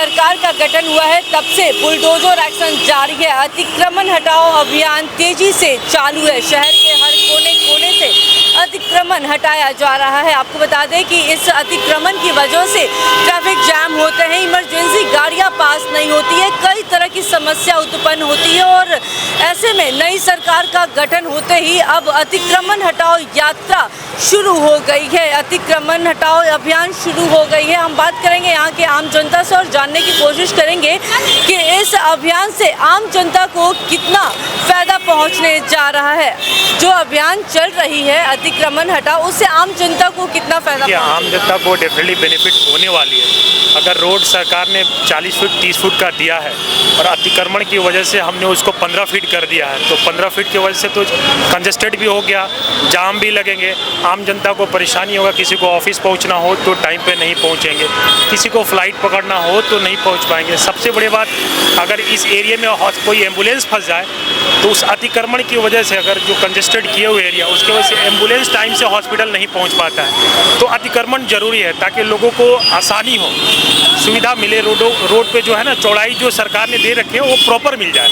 सरकार का गठन हुआ है तब से बुलडोजर एक्शन जारी है। अतिक्रमण हटाओ अभियान तेजी से चालू है। शहर के हर कोने कोने से अतिक्रमण हटाया जा रहा है। आपको बता दें कि इस अतिक्रमण की वजह से ट्रैफिक जैम होते हैं, इमरजेंसी गाड़ियां पास नहीं होती है, कई तरह की समस्या उत्पन्न होती है। और ऐसे में नई सरकार का गठन होते ही अब अतिक्रमण हटाओ यात्रा शुरू हो गई है। अतिक्रमण हटाओ अभियान शुरू हो गई है। हम बात करेंगे यहाँ के आम जनता से और जानने की कोशिश करेंगे कि इस अभियान से आम जनता को कितना फायदा पहुँचने जा रहा है। जो अभियान चल रही है अतिक्रमण हटाओ, उससे आम जनता को कितना फायदा? आम जनता को डेफिनेटली बेनिफिट होने वाली है। अगर रोड सरकार ने 40 फीट 30 फुट का दिया है और अतिक्रमण की वजह से हमने उसको 15 फीट कर दिया है, तो 15 फीट की वजह से तो कंजेस्टेड भी हो गया, जाम भी लगेंगे, आम जनता को परेशानी होगा। किसी को ऑफिस पहुंचना हो तो टाइम पे नहीं पहुंचेंगे, किसी को फ्लाइट पकड़ना हो तो नहीं पहुंच पाएंगे। सबसे बड़ी बात, अगर इस एरिया में कोई एम्बुलेंस फंस जाए तो उस अतिक्रमण की वजह से, अगर जो कंजेस्टेड किए हुए एरिया, उसकी वजह से एम्बुलेंस टाइम से हॉस्पिटल नहीं पहुँच पाता है। तो अतिक्रमण जरूरी है ताकि लोगों को आसानी हो, सुविधा मिले। रोड पे जो है ना, चौड़ाई जो सरकार ने दे रखी है वो प्रॉपर मिल जाए,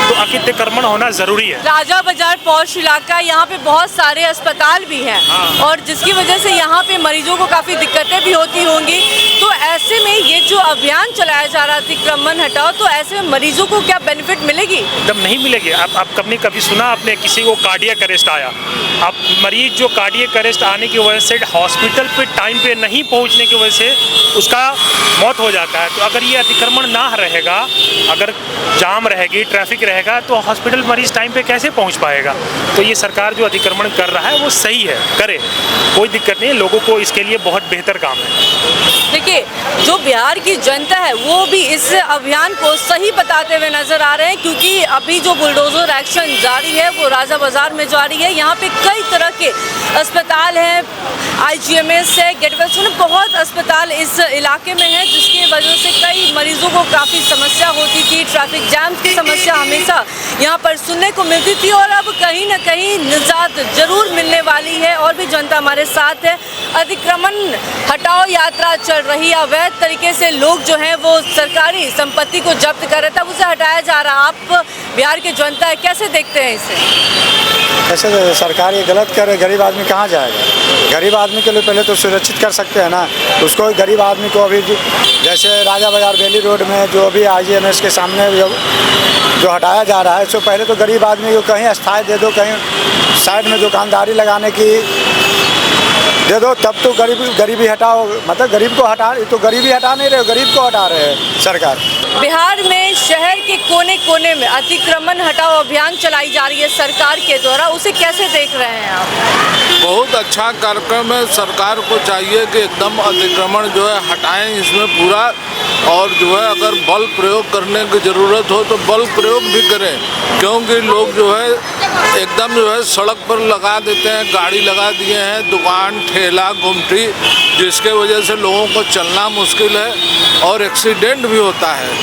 तो अतिक्रमण होना जरूरी है। राजा बाजार पॉश इलाका, यहाँ पे बहुत सारे अस्पताल भी हैं और जिसकी वजह से यहाँ पे मरीजों को काफ़ी दिक्कतें भी होती होंगी। तो ऐसे में ये जो अभियान चलाया जा रहा है अतिक्रमण हटाओ, तो ऐसे में मरीजों को क्या बेनिफिट मिलेगी? एकदम नहीं मिलेगी। आप कभी सुना आपने किसी को कार्डियक अरेस्ट आया? आप मरीज जो कार्डियक अरेस्ट आने की वजह से हॉस्पिटल पे टाइम पे नहीं पहुँचने की वजह से उसका मौत हो जाता है। तो अगर ये अतिक्रमण ना रहेगा, अगर जाम रहेगी, ट्रैफिक रहेगा, तो हॉस्पिटल मरीज टाइम पे कैसे पहुंच पाएगा? तो ये सरकार जो अतिक्रमण कर रहा है वो सही है, करे, कोई दिक्कत नहीं है। लोगों को इसके लिए बहुत बेहतर काम है। देखिए, जो बिहार की जनता है वो भी इस अभियान को सही बताते हुए नजर आ रहे हैं, क्योंकि अभी जो बुलडोजर एक्शन जारी है वो राजा बाजार में जारी है। यहाँ पे कई तरह के अस्पताल हैं, IGMS है, गेटवे सुन, बहुत अस्पताल इस इलाके में है, जिसकी वजह से कई मरीजों को काफ़ी समस्या होती थी। ट्रैफिक जैम की समस्या हमेशा यहाँ पर सुनने को मिलती थी और अब कहीं ना कहीं निजात जरूर मिलने वाली है। और भी जनता हमारे साथ है। अतिक्रमण हटाओ यात्रा चल रही है। अवैध तरीके से लोग जो हैं वो सरकारी संपत्ति को जब्त कर रहे थे, उसे हटाया जा रहा। आप बिहार की जनता है, कैसे देखते हैं इसे? ऐसे सरकार ये गलत करे, गरीब आदमी कहाँ जाएगा? गरीब आदमी के लिए पहले तो सुरक्षित कर सकते हैं ना उसको। गरीब आदमी को अभी जैसे राजा बाजार बेली रोड में जो अभी IGMS के सामने जो हटाया जा रहा है, इससे पहले तो गरीब आदमी को कहीं अस्थायी दे दो, कहीं साइड में दुकानदारी लगाने की दे दो, तब तो गरीबी हटाओ। मतलब गरीब को हटा, तो गरीबी हटा नहीं रहे, गरीब को हटा रहे हैं सरकार। बिहार में शहर के कोने कोने में अतिक्रमण हटाओ अभियान चलाई जा रही है सरकार के द्वारा, उसे कैसे देख रहे हैं आप? बहुत अच्छा कार्यक्रम है। सरकार को चाहिए कि एकदम अतिक्रमण जो है हटाएं इसमें पूरा, और जो है अगर बल प्रयोग करने की ज़रूरत हो तो बल प्रयोग भी करें, क्योंकि लोग जो है एकदम जो है सड़क पर लगा देते हैं, गाड़ी लगा दिए हैं, दुकान, ठेला, गुमटी, जिसके वजह से लोगों को चलना मुश्किल है और एक्सीडेंट भी होता है।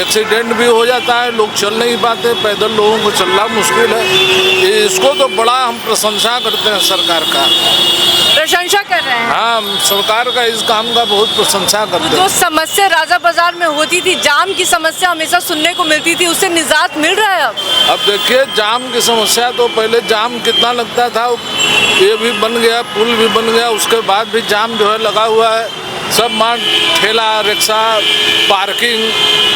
एक्सीडेंट भी हो जाता है, लोग चल नहीं पाते, पैदल लोगों को चलना मुश्किल है। इसको तो बड़ा हम प्रशंसा करते हैं सरकार का। प्रशंसा कर रहे हैं? हाँ, सरकार का इस काम का बहुत प्रशंसा करते हैं। जो समस्या राजा बाजार में होती थी, जाम की समस्या हमेशा सुनने को मिलती थी, उससे निजात मिल रहा है अब देखिए, जाम की समस्या तो पहले जाम कितना लगता था, ये भी बन गया, पुल भी बन गया, उसके बाद भी जाम जो है लगा हुआ है। सब मान ठेला, रिक्शा, पार्किंग,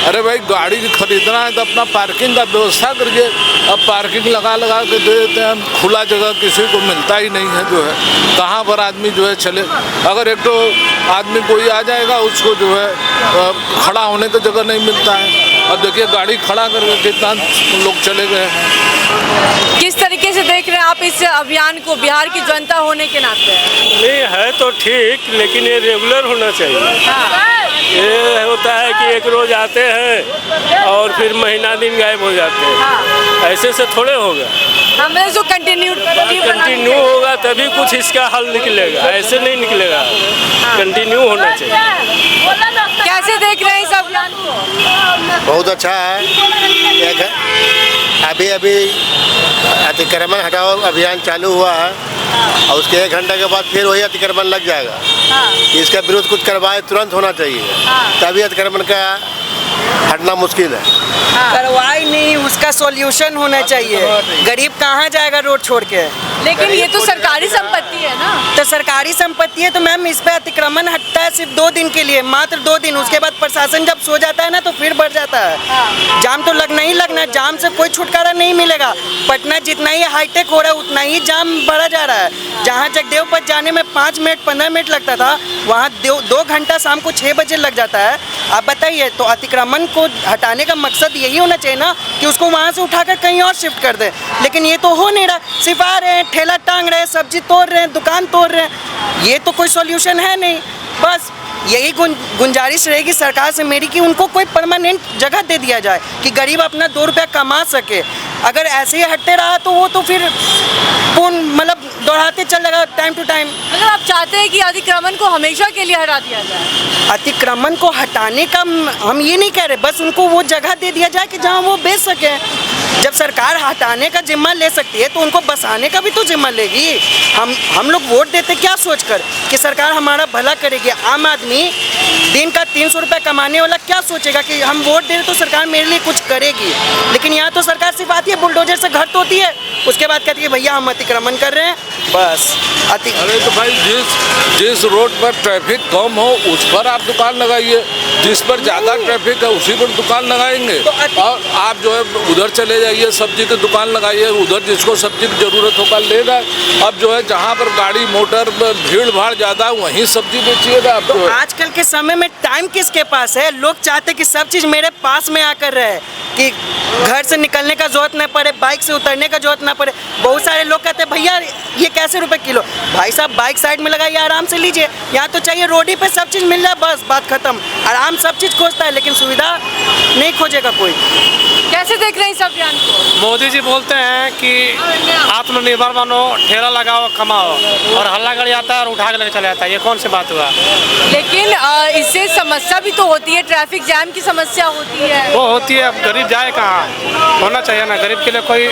अरे भाई गाड़ी खरीदना है तो अपना पार्किंग का व्यवस्था करिए। अब पार्किंग लगा के दे देते हैं, खुला जगह किसी को मिलता ही नहीं है। जो है कहाँ पर आदमी जो है चले, अगर एक तो आदमी कोई आ जाएगा उसको जो है खड़ा होने की जगह नहीं मिलता है। अब देखिए गाड़ी खड़ा करके कितना लोग चले गए हैं। किस तरीके से देख रहे हैं आप इस अभियान को बिहार की जनता होने के नाते? नहीं है तो ठीक, लेकिन ये रेगुलर होना चाहिए। ये होता है कि एक रोज आते हैं और फिर महीना दिन गायब हो जाते हैं, ऐसे से थोड़े होगा। हमें जो कंटिन्यू होगा तभी कुछ इसका हल निकलेगा, ऐसे नहीं निकलेगा। कंटिन्यू होना चाहिए। कैसे देख रहे हैं इस अभियान को? बहुत अच्छा है। अभी अभी अतिक्रमण हटाओ अभियान चालू हुआ है और उसके 1 घंटे के बाद फिर वही अतिक्रमण लग जाएगा। इसका विरोध कुछ करवाए तुरंत होना चाहिए, तभी अतिक्रमण का हटना मुश्किल है। करवाई नहीं, उसका सॉल्यूशन होना चाहिए। गरीब कहाँ जाएगा रोड छोड़ के? लेकिन ये तो सरकारी संपत्ति है ना। तो सरकारी संपत्ति है तो मैम इस पे अतिक्रमण हटता है सिर्फ 2 दिन के लिए, मात्र 2 दिन। उसके बाद प्रशासन जब सो जाता है ना तो फिर बढ़ जाता है। जाम तो लगना ही लगना है, जाम से कोई छुटकारा नहीं मिलेगा। पटना जितना ही हाईटेक हो रहा है उतना ही जाम बढ़ा जा रहा है। जहाँ जगदेव पथ जाने में 5 मिनट 15 मिनट लगता था, वहाँ 2 घंटा शाम को 6 बजे लग जाता है। आप बताइए, तो अतिक्रमण को हटाने का मकसद यही होना चाहिए ना कि उसको वहाँ से उठाकर कहीं और शिफ्ट कर दे। लेकिन ये तो हो नहीं रहा, सिर्फ आ रहे हैं, ठेला टांग रहे हैं, सब्जी तोड़ रहे हैं, दुकान तोड़ रहे हैं। ये तो कोई सॉल्यूशन है नहीं। बस यही गुंजारिश रहेगी सरकार से मेरी कि उनको कोई परमानेंट जगह दे दिया जाए कि गरीब अपना 2 रुपया कमा सके। अगर ऐसे ही हटते रहा तो वो तो फिर मतलब दोहराते चल जाएगा टाइम टू टाइम। मतलब आप चाहते हैं कि अतिक्रमण को हमेशा के लिए हटा दिया जाए? अतिक्रमण को हटाने का हम ये नहीं कह रहे, बस उनको वो जगह दे दिया जाए कि जहाँ वो बेच सके। जब सरकार हटाने का जिम्मा ले सकती है तो उनको बसाने का भी तो जिम्मा लेगी। हम लोग वोट देते क्या सोचकर कि सरकार हमारा भला करेगी। आम आदमी दिन का 300 रुपये कमाने वाला क्या सोचेगा कि हम वोट दे रहे तो सरकार मेरे लिए कुछ करेगी। लेकिन यहाँ तो सरकार सिर्फ आती है, बुलडोजर से घर तोड़ती है, उसके बाद कहती है भैया हम अतिक्रमण कर रहे हैं, बस। अरे तो भाई जिस रोड पर ट्रैफिक कम हो उस पर आप दुकान लगाइए, जिस पर ज़्यादा ट्रैफिक है उसी पर दुकान लगाएंगे। और आप जो है उधर चले जाइए, सब्जी की दुकान लगाइए, उधर जिसको सब्जी की ज़रूरत होगा लेगा। अब जो है जहाँ पर गाड़ी मोटर भीड़ भाड़ ज़्यादा वहीं सब्जी बेचिएगा आप। तो आजकल के समय में टाइम किसके पास है? लोग चाहते कि सब चीज़ मेरे पास में आकर रहे, कि घर से निकलने का जरूरत न पड़े, बाइक से उतरने का जरूरत न पड़े। बहुत सारे लोग कहते हैं भैया ये कैसे रुपए किलो? भाई साहब बाइक साइड में लगाइए, आराम से लीजिए। यहाँ तो चाहिए रोड ही पे सब चीज़ मिल जाए, बस बात खत्म। आराम सब चीज़ खोजता है लेकिन सुविधा नहीं खोजेगा कोई। कैसे देख रहे हैं इस अभियान को? मोदी जी बोलते हैं कि आत्मनिर्भर बनो, ठेला लगाओ, कमाओ, और हल्ला गाड़ी आता है और उठा के लेके चला जाता है। ये कौन सी बात हुआ? लेकिन इससे समस्या भी तो होती है, ट्रैफिक जैम की समस्या होती है। वो होती है, अब गरीब जाए कहाँ? होना चाहिए ना, गरीब के लिए कोई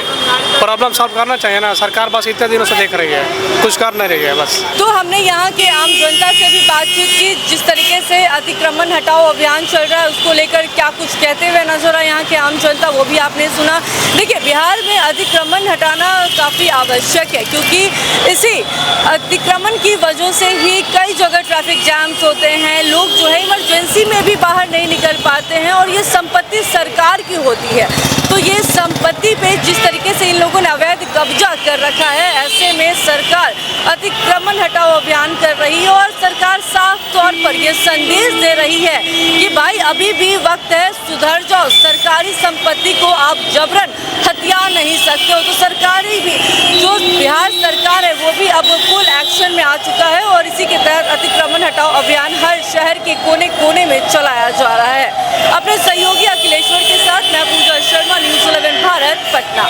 प्रॉब्लम सॉल्व करना चाहिए ना। सरकार बस इतने दिनों से देख रही है, कुछ कर नहीं रही है बस। तो हमने यहाँ के आम जनता से भी बातचीत की, जिस तरीके से अतिक्रमण हटाओ अभियान चल रहा है उसको लेकर क्या कुछ कहते हुए नजर आए यहाँ के आम जनता, वो भी आपने सुना। देखिए, बिहार में अतिक्रमण हटाना काफ़ी आवश्यक है, क्योंकि इसी अतिक्रमण की वजह से ही कई जगह ट्रैफिक जैम्स होते हैं, लोग जो है इमरजेंसी में भी बाहर नहीं निकल पाते हैं, और ये संपत्ति सरकार की होती है। तो ये संपत्ति पे जिस तरीके से इन लोगों ने अवैध कब्जा कर रखा है, ऐसे में सरकार अतिक्रमण हटाओ अभियान कर रही है, और सरकार साफ तौर पर ये संदेश दे रही है कि भाई अभी भी वक्त है, सुधर जाओ, सरकारी संपत्ति को आप जबरन हथिया नहीं सकते हो। तो सरकारी भी जो बिहार सरकार है वो भी अब फुल एक्शन में आ चुका है, और इसी के तहत अतिक्रमण हटाओ अभियान हर शहर के कोने कोने में चलाया जा रहा है। अपने सहयोगी अखिलेश्वर के साथ मैं Puja Sharma, news 11 Bharat, Patna.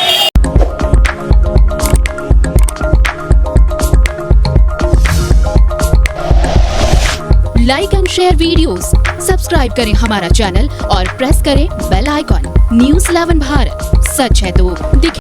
Like and share videos, subscribe करें हमारा चैनल और प्रेस करें बेल आइकॉन। न्यूज़ 11 भारत, सच है तो दिखे।